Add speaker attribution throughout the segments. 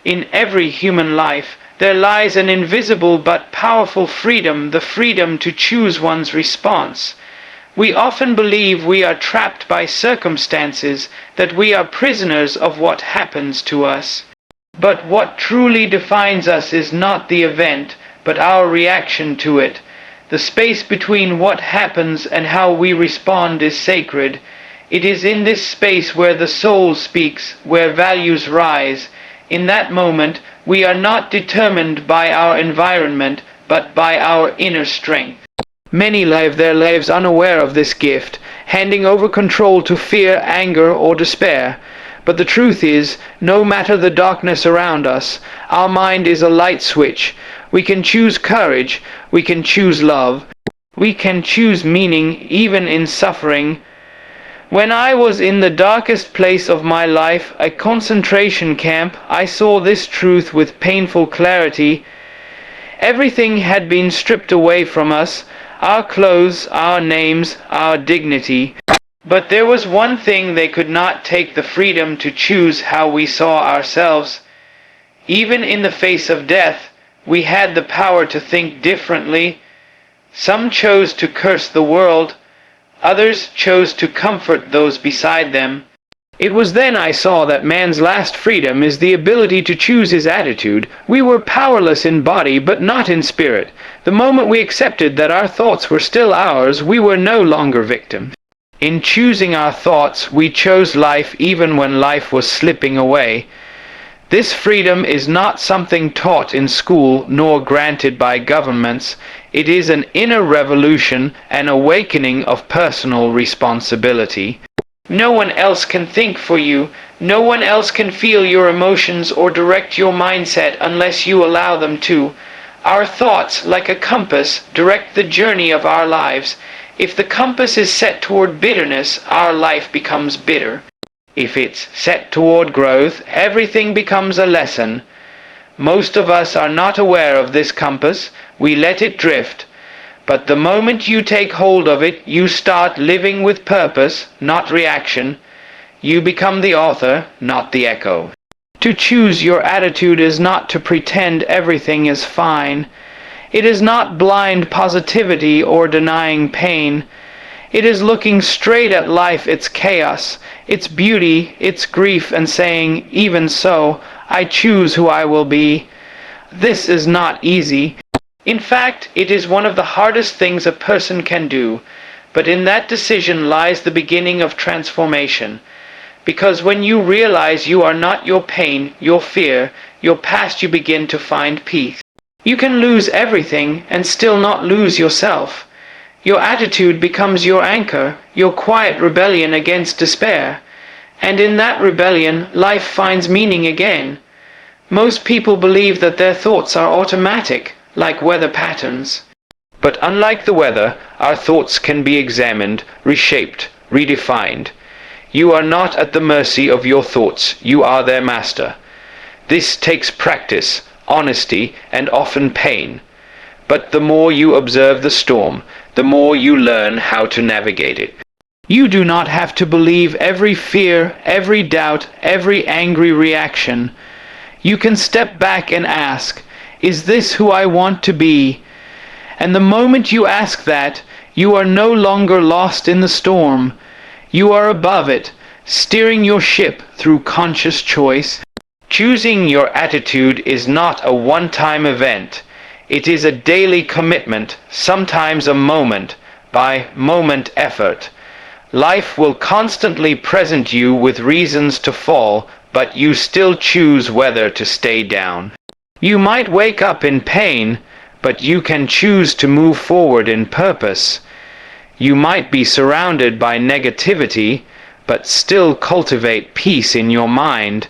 Speaker 1: In every human life, there lies an invisible but powerful freedom, the freedom to choose one's response. We often believe we are trapped by circumstances, that we are prisoners of what happens to us. But what truly defines us is not the event, but our reaction to it. The space between what happens and how we respond is sacred. It is in this space where the soul speaks, where values rise. In that moment, we are not determined by our environment, but by our inner strength. Many live their lives unaware of this gift, handing over control to fear, anger, or despair. But the truth is, no matter the darkness around us, our mind is a light switch. We can choose courage, we can choose love, we can choose meaning even in suffering. When I was in the darkest place of my life, a concentration camp, I saw this truth with painful clarity. Everything had been stripped away from us, our clothes, our names, our dignity. But there was one thing they could not take: the freedom to choose how we saw ourselves. Even in the face of death, we had the power to think differently. Some chose to curse the world, others chose to comfort those beside them. It was then I saw that man's last freedom is the ability to choose his attitude. We were powerless in body, but not in spirit. The moment we accepted that our thoughts were still ours, we were no longer victims. In choosing our thoughts, we chose life even when life was slipping away. This freedom is not something taught in school nor granted by governments. It is an inner revolution, an awakening of personal responsibility. No one else can think for you. No one else can feel your emotions or direct your mindset unless you allow them to. Our thoughts, like a compass, direct the journey of our lives. If the compass is set toward bitterness, our life becomes bitter. If it's set toward growth, everything becomes a lesson. Most of us are not aware of this compass. We let it drift. But the moment you take hold of it, you start living with purpose, not reaction. You become the author, not the echo. To choose your attitude is not to pretend everything is fine. It is not blind positivity or denying pain. It is looking straight at life, its chaos, its beauty, its grief, and saying, even so, I choose who I will be. This is not easy. In fact, it is one of the hardest things a person can do, but in that decision lies the beginning of transformation. Because when you realize you are not your pain, your fear, your past, you begin to find peace. You can lose everything and still not lose yourself. Your attitude becomes your anchor, your quiet rebellion against despair. And in that rebellion, life finds meaning again. Most people believe that their thoughts are automatic, like weather patterns. But unlike the weather, our thoughts can be examined, reshaped, redefined. You are not at the mercy of your thoughts, you are their master. This takes practice, honesty, and often pain. But the more you observe the storm, the more you learn how to navigate it. You do not have to believe every fear, every doubt, every angry reaction. You can step back and ask, is this who I want to be? And the moment you ask that, you are no longer lost in the storm. You are above it, steering your ship through conscious choice. Choosing your attitude is not a one-time event. It is a daily commitment, sometimes a moment-by-moment effort. Life will constantly present you with reasons to fall, but you still choose whether to stay down. You might wake up in pain, but you can choose to move forward in purpose. You might be surrounded by negativity, but still cultivate peace in your mind.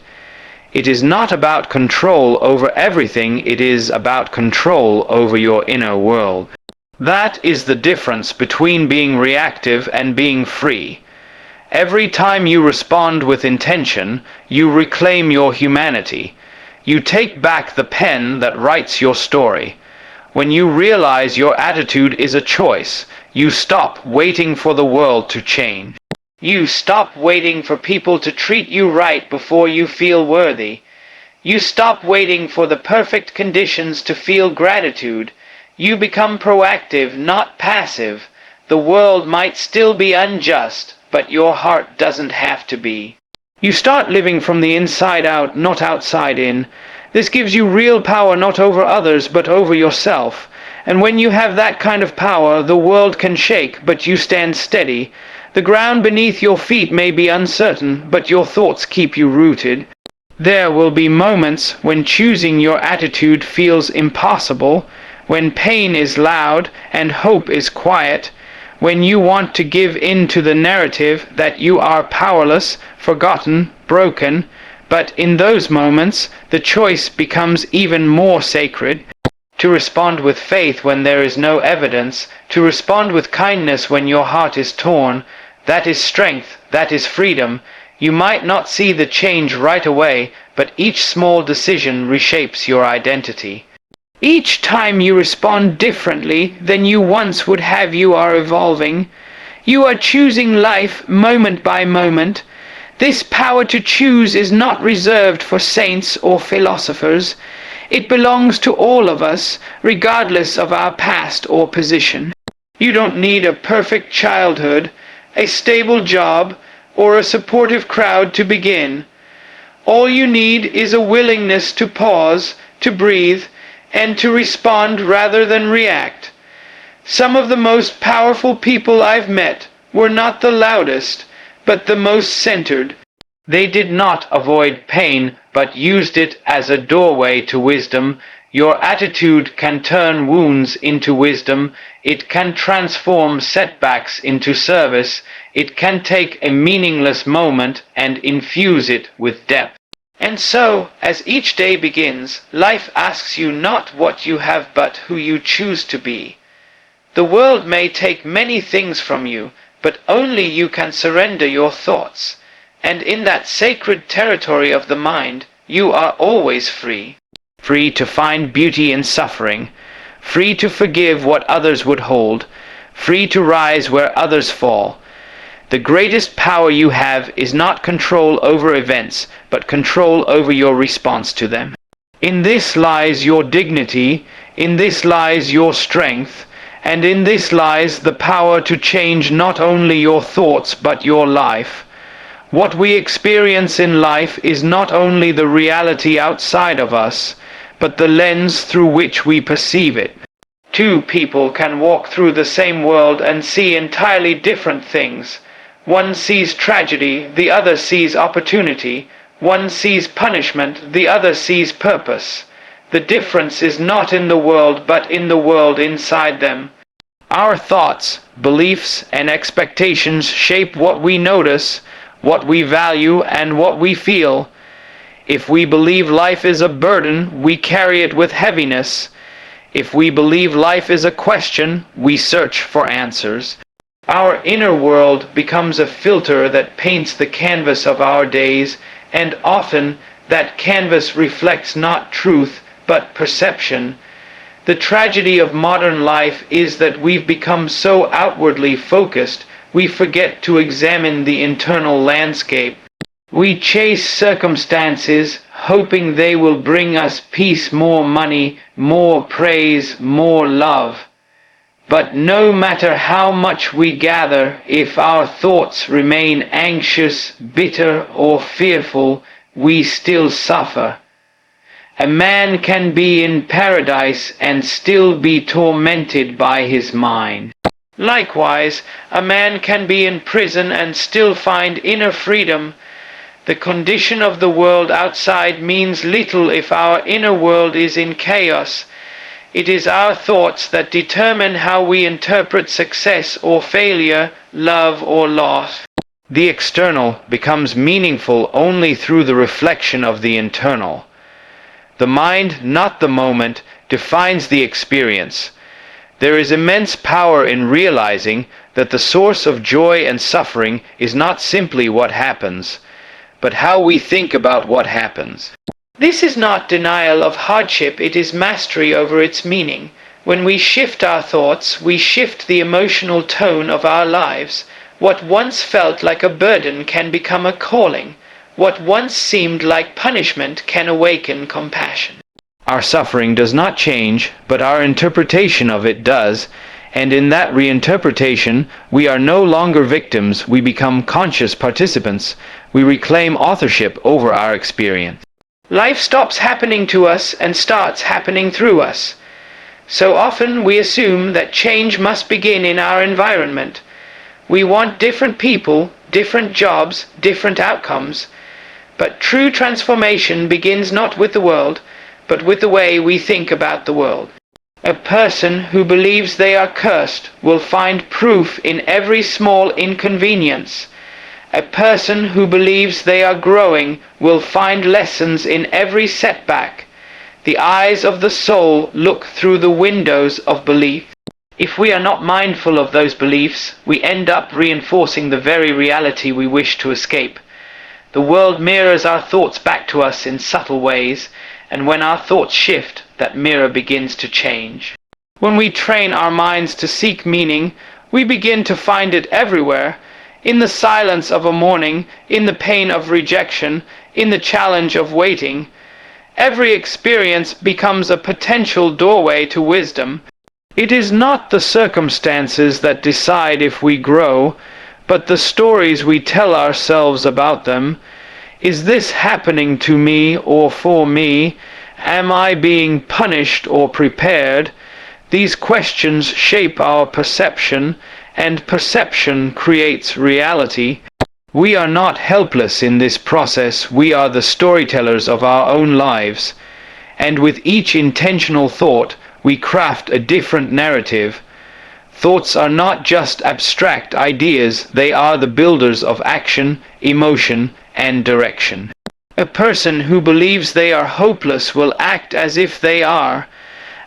Speaker 1: It is not about control over everything, it is about control over your inner world. That is the difference between being reactive and being free. Every time you respond with intention, you reclaim your humanity. You take back the pen that writes your story. When you realize your attitude is a choice, you stop waiting for the world to change. You stop waiting for people to treat you right before you feel worthy. You stop waiting for the perfect conditions to feel gratitude. You become proactive, not passive. The world might still be unjust, but your heart doesn't have to be. You start living from the inside out, not outside in. This gives you real power not over others, but over yourself. And when you have that kind of power, the world can shake, but you stand steady. The ground beneath your feet may be uncertain, but your thoughts keep you rooted. There will be moments when choosing your attitude feels impossible, when pain is loud and hope is quiet, when you want to give in to the narrative that you are powerless, forgotten, broken. But in those moments, the choice becomes even more sacred. To respond with faith when there is no evidence, to respond with kindness when your heart is torn, that is strength, that is freedom. You might not see the change right away, but each small decision reshapes your identity. Each time you respond differently than you once would have, you are evolving. You are choosing life moment by moment. This power to choose is not reserved for saints or philosophers. It belongs to all of us, regardless of our past or position. You don't need a perfect childhood, a stable job, or a supportive crowd to begin. All you need is a willingness to pause, to breathe, and to respond rather than react. Some of the most powerful people I've met were not the loudest, but the most centered. They did not avoid pain, but used it as a doorway to wisdom. Your attitude can turn wounds into wisdom. It can transform setbacks into service. It can take a meaningless moment and infuse it with depth. And so, as each day begins, life asks you not what you have but who you choose to be. The world may take many things from you, but only you can surrender your thoughts. And in that sacred territory of the mind, you are always free. Free to find beauty in suffering, free to forgive what others would hold, free to rise where others fall. The greatest power you have is not control over events, but control over your response to them. In this lies your dignity, in this lies your strength, and in this lies the power to change not only your thoughts but your life. What we experience in life is not only the reality outside of us, but the lens through which we perceive it. Two people can walk through the same world and see entirely different things. One sees tragedy, the other sees opportunity. One sees punishment, the other sees purpose. The difference is not in the world, but in the world inside them. Our thoughts, beliefs, and expectations shape what we notice, what we value, and what we feel. If we believe life is a burden, we carry it with heaviness. If we believe life is a question, we search for answers. Our inner world becomes a filter that paints the canvas of our days, and often that canvas reflects not truth, but perception. The tragedy of modern life is that we've become so outwardly focused, we forget to examine the internal landscape. We chase circumstances, hoping they will bring us peace, more money, more praise, more love. But no matter how much we gather, if our thoughts remain anxious, bitter, or fearful, we still suffer. A man can be in paradise and still be tormented by his mind. Likewise, a man can be in prison and still find inner freedom. The condition of the world outside means little if our inner world is in chaos. It is our thoughts that determine how we interpret success or failure, love or loss. The external becomes meaningful only through the reflection of the internal. The mind, not the moment, defines the experience. There is immense power in realizing that the source of joy and suffering is not simply what happens, but how we think about what happens. This is not denial of hardship, it is mastery over its meaning. When we shift our thoughts, we shift the emotional tone of our lives. What once felt like a burden can become a calling. What once seemed like punishment can awaken compassion. Our suffering does not change, but our interpretation of it does, and in that reinterpretation, we are no longer victims, we become conscious participants, we reclaim authorship over our experience. Life stops happening to us and starts happening through us. So often we assume that change must begin in our environment. We want different people, different jobs, different outcomes. But true transformation begins not with the world, but with the way we think about the world. A person who believes they are cursed will find proof in every small inconvenience. A person who believes they are growing will find lessons in every setback. The eyes of the soul look through the windows of belief. If we are not mindful of those beliefs, we end up reinforcing the very reality we wish to escape. The world mirrors our thoughts back to us in subtle ways, and when our thoughts shift, that mirror begins to change. When we train our minds to seek meaning, we begin to find it everywhere, in the silence of a morning, in the pain of rejection, in the challenge of waiting. Every experience becomes a potential doorway to wisdom. It is not the circumstances that decide if we grow, but the stories we tell ourselves about them. Is this happening to me or for me? Am I being punished or prepared? These questions shape our perception, and perception creates reality. We are not helpless in this process, we are the storytellers of our own lives. And with each intentional thought, we craft a different narrative. Thoughts are not just abstract ideas, they are the builders of action, emotion, and direction. A person who believes they are hopeless will act as if they are.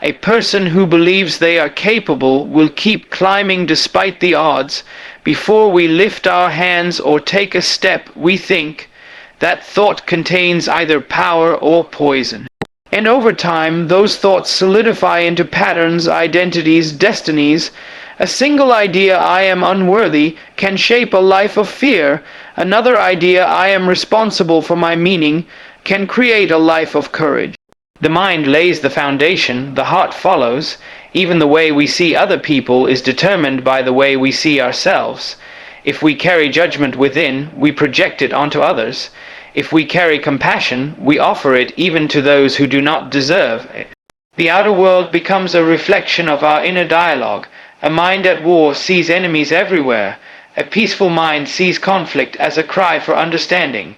Speaker 1: A person who believes they are capable will keep climbing despite the odds. Before we lift our hands or take a step, we think. That thought contains either power or poison. And over time, those thoughts solidify into patterns, identities, destinies. A single idea, I am unworthy, can shape a life of fear. Another idea, I am responsible for my meaning, can create a life of courage. The mind lays the foundation, the heart follows. Even the way we see other people is determined by the way we see ourselves. If we carry judgment within, we project it onto others. If we carry compassion, we offer it even to those who do not deserve it. The outer world becomes a reflection of our inner dialogue. A mind at war sees enemies everywhere. A peaceful mind sees conflict as a cry for understanding.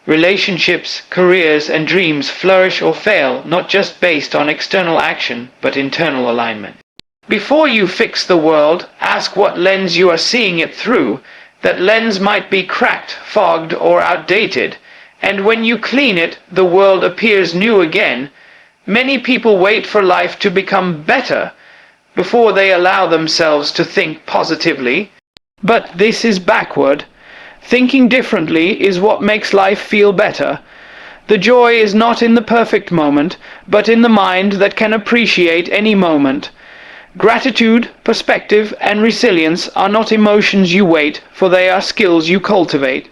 Speaker 1: Relationships, careers, and dreams flourish or fail not just based on external action, but internal alignment. Before you fix the world, ask what lens you are seeing it through. That lens might be cracked, fogged, or outdated. And when you clean it, the world appears new again. Many people wait for life to become better before they allow themselves to think positively. But this is backward. Thinking differently is what makes life feel better. The joy is not in the perfect moment, but in the mind that can appreciate any moment. Gratitude, perspective, and resilience are not emotions you wait, for they are skills you cultivate.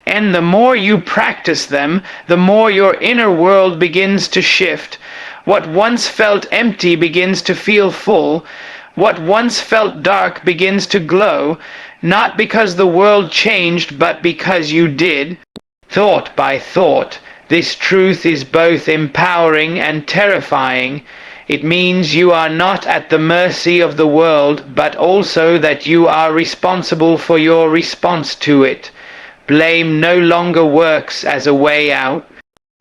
Speaker 1: And the more you practice them, the more your inner world begins to shift. What once felt empty begins to feel full. What once felt dark begins to glow, not because the world changed, but because you did. Thought by thought, this truth is both empowering and terrifying. It means you are not at the mercy of the world, but also that you are responsible for your response to it. Blame no longer works as a way out.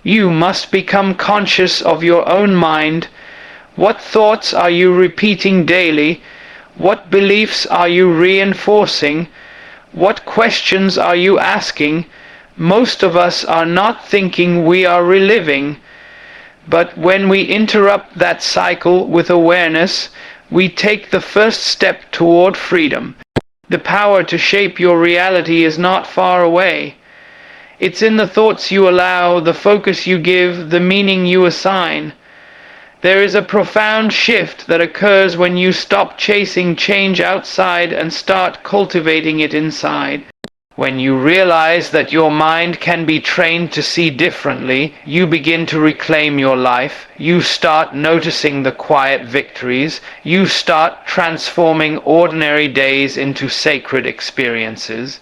Speaker 1: You must become conscious of your own mind. What thoughts are you repeating daily? What beliefs are you reinforcing? What questions are you asking? Most of us are not thinking, we are reliving. But when we interrupt that cycle with awareness, we take the first step toward freedom. The power to shape your reality is not far away. It's in the thoughts you allow, the focus you give, the meaning you assign. There is a profound shift that occurs when you stop chasing change outside and start cultivating it inside. When you realize that your mind can be trained to see differently, you begin to reclaim your life. You start noticing the quiet victories. You start transforming ordinary days into sacred experiences.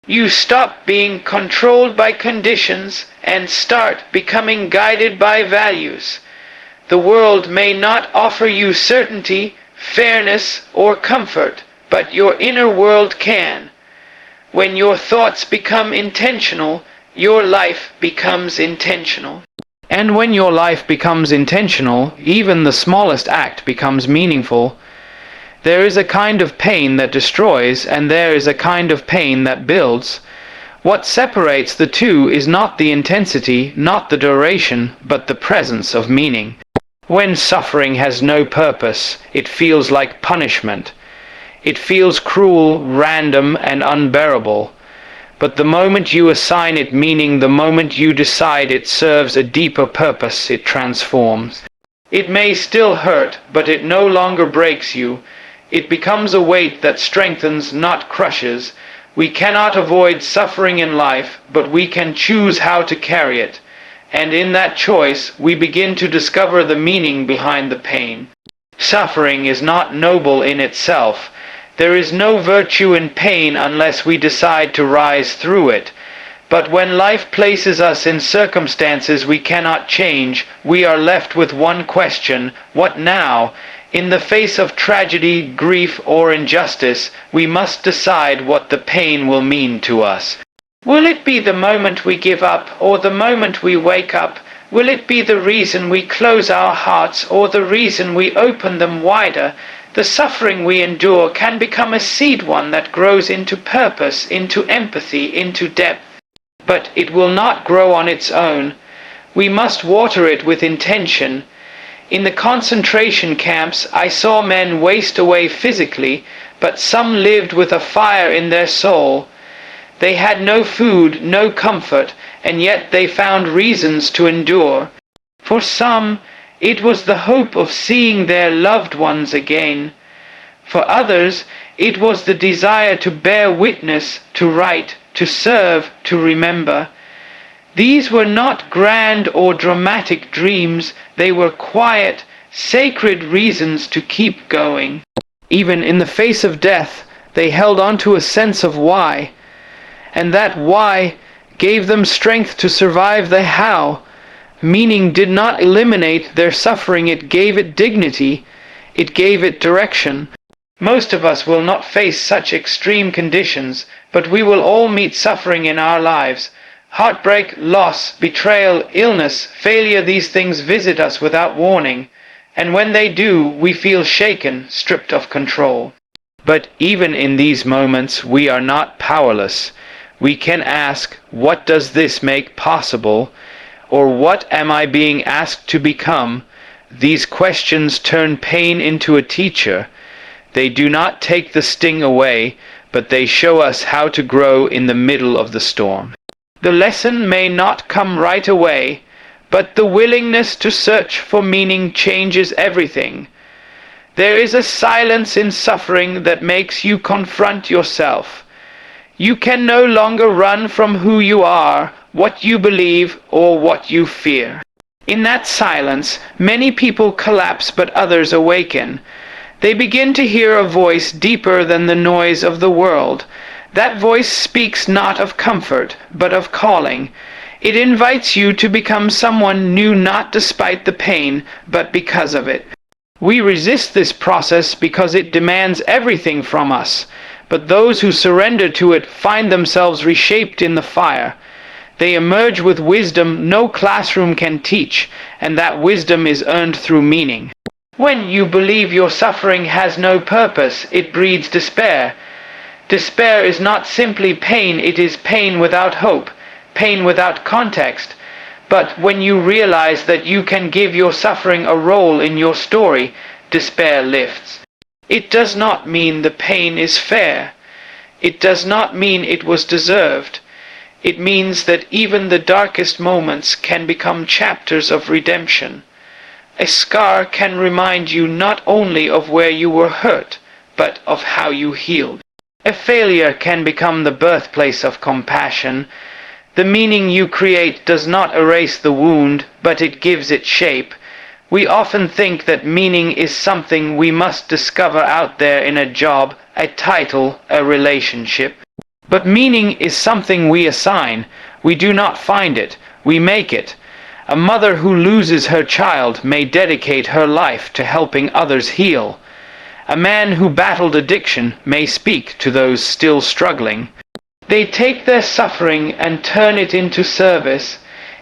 Speaker 1: You stop being controlled by conditions and start becoming guided by values. The world may not offer you certainty, fairness, or comfort, but your inner world can. When your thoughts become intentional, your life becomes intentional. And when your life becomes intentional, even the smallest act becomes meaningful. There is a kind of pain that destroys, and there is a kind of pain that builds. What separates the two is not the intensity, not the duration, but the presence of meaning. When suffering has no purpose, it feels like punishment. It feels cruel, random, and unbearable. But the moment you assign it meaning, the moment you decide it serves a deeper purpose, it transforms. It may still hurt, but it no longer breaks you. It becomes a weight that strengthens, not crushes. We cannot avoid suffering in life, but we can choose how to carry it. And in that choice, we begin to discover the meaning behind the pain. Suffering is not noble in itself. There is no virtue in pain unless we decide to rise through it. But when life places us in circumstances we cannot change, we are left with one question: what now? In the face of tragedy, grief, or injustice, we must decide what the pain will mean to us. Will it be the moment we give up, or the moment we wake up? Will it be the reason we close our hearts, or the reason we open them wider? The suffering we endure can become a seed one that grows into purpose, into empathy, into depth. But it will not grow on its own. We must water it with intention. In the concentration camps, I saw men waste away physically, but some lived with a fire in their soul. They had no food, no comfort, and yet they found reasons to endure. For some, it was the hope of seeing their loved ones again. For others, it was the desire to bear witness, to write, to serve, to remember. These were not grand or dramatic dreams, they were quiet, sacred reasons to keep going. Even in the face of death, they held on to a sense of why. And that why gave them strength to survive the how. Meaning did not eliminate their suffering, it gave it dignity, it gave it direction. Most of us will not face such extreme conditions, but we will all meet suffering in our lives. Heartbreak, loss, betrayal, illness, failure, these things visit us without warning. And when they do, we feel shaken, stripped of control. But even in these moments, we are not powerless. We can ask, what does this make possible? Or what am I being asked to become? These questions turn pain into a teacher. They do not take the sting away, but they show us how to grow in the middle of the storm. The lesson may not come right away, but the willingness to search for meaning changes everything. There is a silence in suffering that makes you confront yourself. You can no longer run from who you are, what you believe, or what you fear. In that silence, many people collapse but others awaken. They begin to hear a voice deeper than the noise of the world. That voice speaks not of comfort, but of calling. It invites you to become someone new, not despite the pain, but because of it. We resist this process because it demands everything from us, but those who surrender to it find themselves reshaped in the fire. They emerge with wisdom no classroom can teach, and that wisdom is earned through meaning. When you believe your suffering has no purpose, it breeds despair. Despair is not simply pain, it is pain without hope, pain without context. But when you realize that you can give your suffering a role in your story, despair lifts. It does not mean the pain is fair. It does not mean it was deserved. It means that even the darkest moments can become chapters of redemption. A scar can remind you not only of where you were hurt, but of how you healed. A failure can become the birthplace of compassion. The meaning you create does not erase the wound, but it gives it shape. We often think that meaning is something we must discover out there in a job, a title, a relationship. But meaning is something we assign. We do not find it, we make it. A mother who loses her child may dedicate her life to helping others heal. A man who battled addiction may speak to those still struggling. They take their suffering and turn it into service.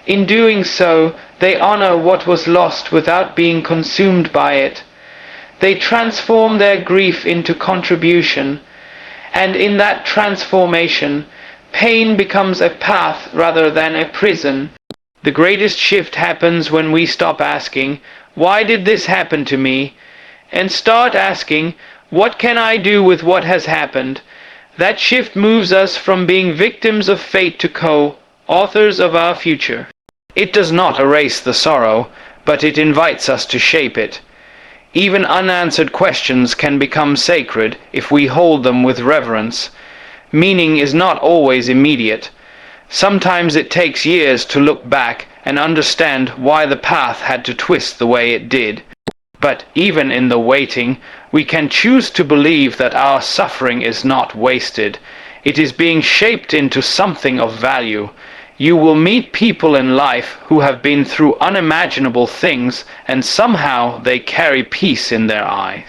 Speaker 1: In doing so, they honor what was lost without being consumed by it. They transform their grief into contribution, and in that transformation, pain becomes a path rather than a prison. The greatest shift happens when we stop asking, "Why did this happen to me?" and start asking, "What can I do with what has happened?" That shift moves us from being victims of fate to co-authors of our future. It does not erase the sorrow, but it invites us to shape it. Even unanswered questions can become sacred if we hold them with reverence. Meaning is not always immediate. Sometimes it takes years to look back and understand why the path had to twist the way it did. But even in the waiting, we can choose to believe that our suffering is not wasted. It is being shaped into something of value. You will meet people in life who have been through unimaginable things, and somehow they carry peace in their eyes.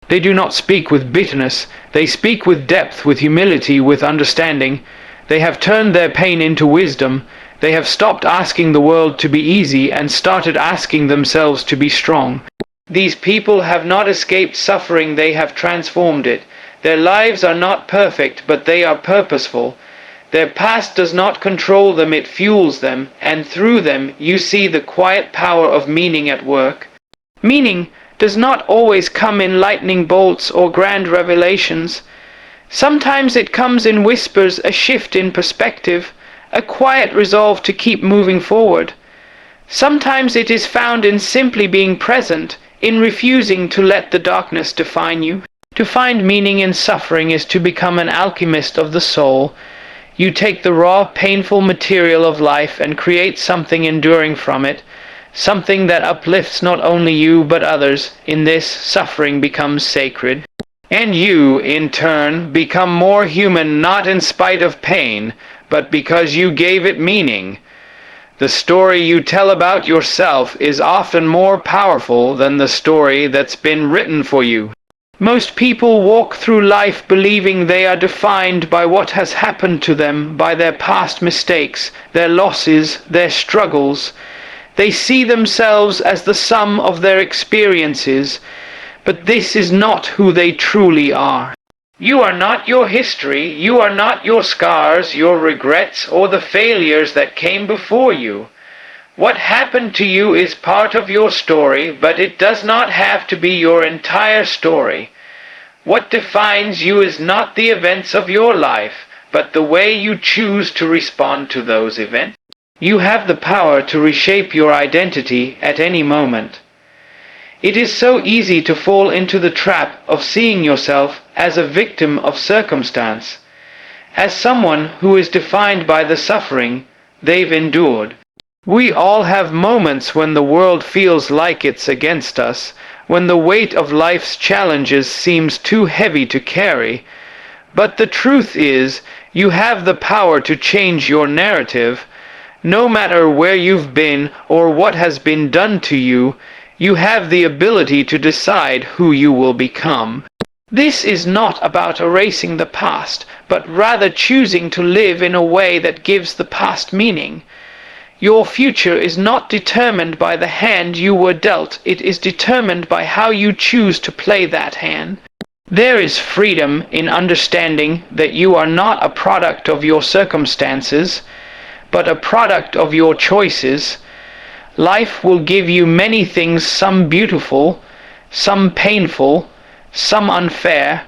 Speaker 1: They do not speak with bitterness. They speak with depth, with humility, with understanding. They have turned their pain into wisdom. They have stopped asking the world to be easy and started asking themselves to be strong. These people have not escaped suffering, they have transformed it. Their lives are not perfect, but they are purposeful. Their past does not control them, it fuels them, and through them you see the quiet power of meaning at work. Meaning does not always come in lightning bolts or grand revelations. Sometimes it comes in whispers, a shift in perspective, a quiet resolve to keep moving forward. Sometimes it is found in simply being present, in refusing to let the darkness define you. To find meaning in suffering is to become an alchemist of the soul. You take the raw, painful material of life and create something enduring from it, something that uplifts not only you but others. In this, suffering becomes sacred. And you, in turn, become more human, not in spite of pain, but because you gave it meaning. The story you tell about yourself is often more powerful than the story that's been written for you. Most people walk through life believing they are defined by what has happened to them, by their past mistakes, their losses, their struggles. They see themselves as the sum of their experiences, but this is not who they truly are. You are not your history, you are not your scars, your regrets, or the failures that came before you. What happened to you is part of your story, but it does not have to be your entire story. What defines you is not the events of your life, but the way you choose to respond to those events. You have the power to reshape your identity at any moment. It is so easy to fall into the trap of seeing yourself as a victim of circumstance, as someone who is defined by the suffering they've endured. We all have moments when the world feels like it's against us, when the weight of life's challenges seems too heavy to carry. But the truth is, you have the power to change your narrative. No matter where you've been or what has been done to you, you have the ability to decide who you will become. This is not about erasing the past, but rather choosing to live in a way that gives the past meaning. Your future is not determined by the hand you were dealt, it is determined by how you choose to play that hand. There is freedom in understanding that you are not a product of your circumstances, but a product of your choices. Life will give you many things, some beautiful, some painful, some unfair,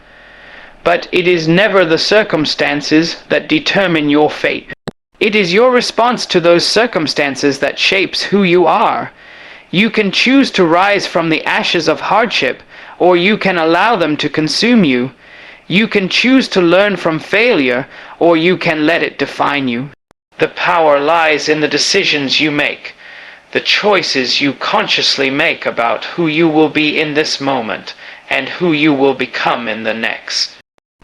Speaker 1: but it is never the circumstances that determine your fate. It is your response to those circumstances that shapes who you are. You can choose to rise from the ashes of hardship, or you can allow them to consume you. You can choose to learn from failure, or you can let it define you. The power lies in the decisions you make, the choices you consciously make about who you will be in this moment and who you will become in the next.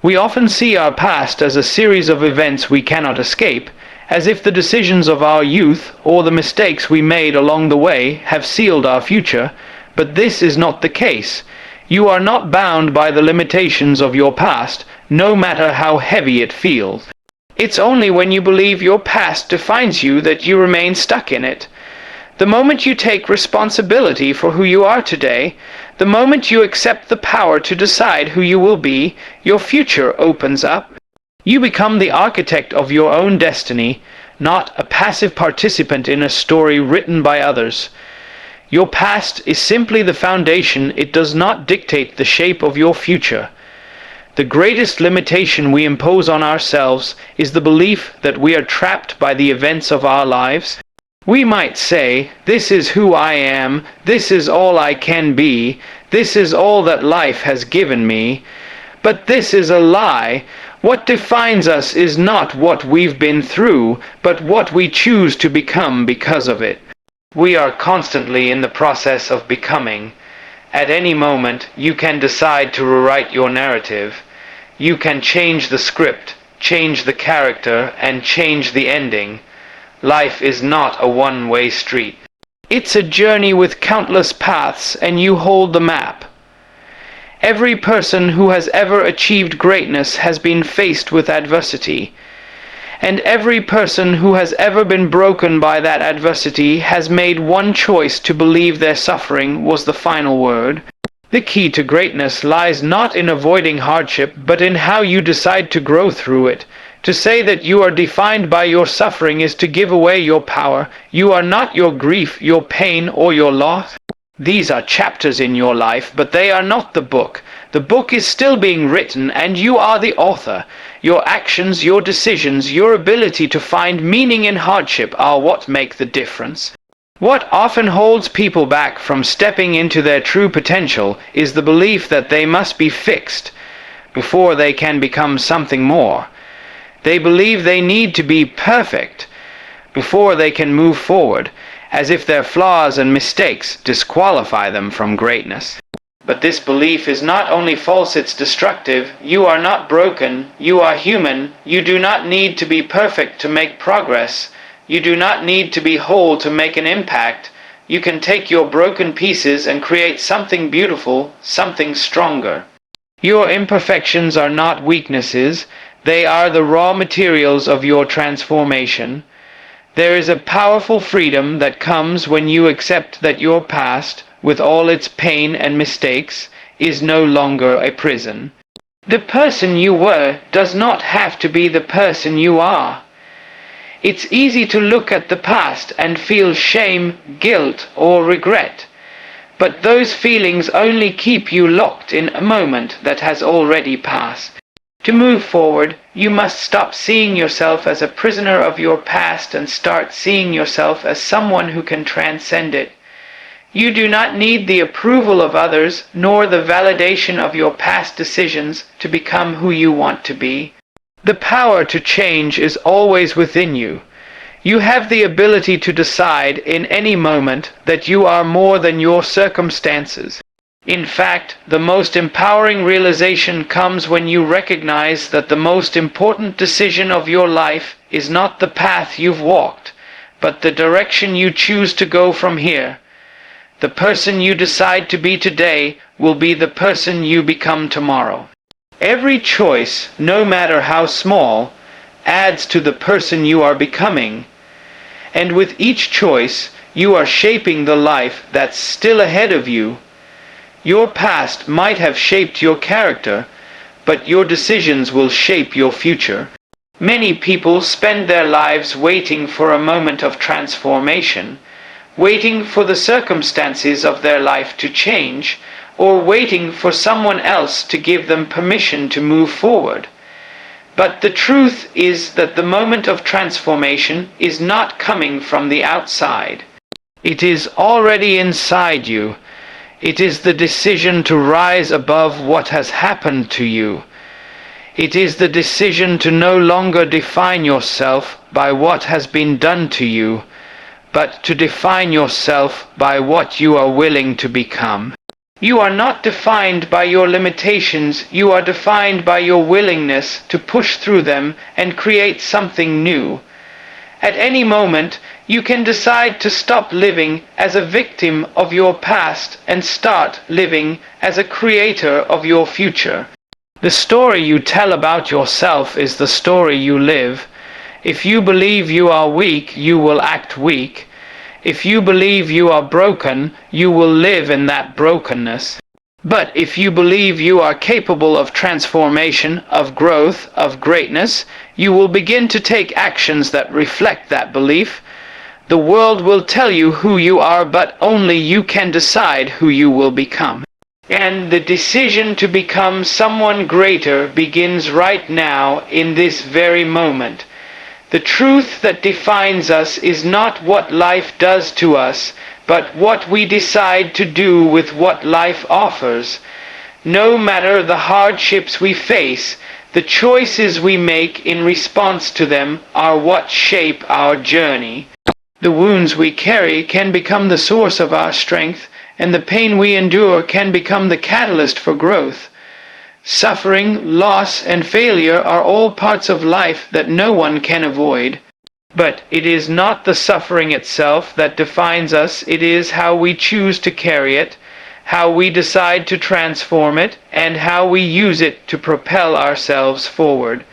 Speaker 1: We often see our past as a series of events we cannot escape, as if the decisions of our youth or the mistakes we made along the way have sealed our future, but this is not the case. You are not bound by the limitations of your past, no matter how heavy it feels. It's only when you believe your past defines you that you remain stuck in it. The moment you take responsibility for who you are today, the moment you accept the power to decide who you will be, your future opens up. You become the architect of your own destiny, not a passive participant in a story written by others. Your past is simply the foundation. It does not dictate the shape of your future. The greatest limitation we impose on ourselves is the belief that we are trapped by the events of our lives. We might say, "This is who I am, this is all I can be, this is all that life has given me." But this is a lie. What defines us is not what we've been through, but what we choose to become because of it. We are constantly in the process of becoming. At any moment, you can decide to rewrite your narrative. You can change the script, change the character, and change the ending. Life is not a one-way street. It's a journey with countless paths, and you hold the map. Every person who has ever achieved greatness has been faced with adversity. And every person who has ever been broken by that adversity has made one choice to believe their suffering was the final word. The key to greatness lies not in avoiding hardship, but in how you decide to grow through it. To say that you are defined by your suffering is to give away your power. You are not your grief, your pain, or your loss. These are chapters in your life, but they are not the book. The book is still being written, and you are the author. Your actions, your decisions, your ability to find meaning in hardship are what make the difference. What often holds people back from stepping into their true potential is the belief that they must be fixed before they can become something more. They believe they need to be perfect before they can move forward, as if their flaws and mistakes disqualify them from greatness. But this belief is not only false, it's destructive. You are not broken. You are human. You do not need to be perfect to make progress. You do not need to be whole to make an impact. You can take your broken pieces and create something beautiful, something stronger. Your imperfections are not weaknesses. They are the raw materials of your transformation. There is a powerful freedom that comes when you accept that your past, with all its pain and mistakes, is no longer a prison. The person you were does not have to be the person you are. It's easy to look at the past and feel shame, guilt, or regret, but those feelings only keep you locked in a moment that has already passed. To move forward, you must stop seeing yourself as a prisoner of your past and start seeing yourself as someone who can transcend it. You do not need the approval of others, nor the validation of your past decisions to become who you want to be. The power to change is always within you. You have the ability to decide in any moment that you are more than your circumstances. In fact, the most empowering realization comes when you recognize that the most important decision of your life is not the path you've walked, but the direction you choose to go from here. The person you decide to be today will be the person you become tomorrow. Every choice, no matter how small, adds to the person you are becoming. And with each choice, you are shaping the life that's still ahead of you. Your past might have shaped your character, but your decisions will shape your future. Many people spend their lives waiting for a moment of transformation, waiting for the circumstances of their life to change, or waiting for someone else to give them permission to move forward. But the truth is that the moment of transformation is not coming from the outside. It is already inside you. It is the decision to rise above what has happened to you. It is the decision to no longer define yourself by what has been done to you, but to define yourself by what you are willing to become. You are not defined by your limitations, you are defined by your willingness to push through them and create something new. At any moment, you can decide to stop living as a victim of your past and start living as a creator of your future. The story you tell about yourself is the story you live. If you believe you are weak, you will act weak. If you believe you are broken, you will live in that brokenness. But if you believe you are capable of transformation, of growth, of greatness, you will begin to take actions that reflect that belief. The world will tell you who you are, but only you can decide who you will become. And the decision to become someone greater begins right now, in this very moment. The truth that defines us is not what life does to us, but what we decide to do with what life offers. No matter the hardships we face, the choices we make in response to them are what shape our journey. The wounds we carry can become the source of our strength, and the pain we endure can become the catalyst for growth. Suffering, loss, and failure are all parts of life that no one can avoid. But it is not the suffering itself that defines us, it is how we choose to carry it, how we decide to transform it, and how we use it to propel ourselves forward.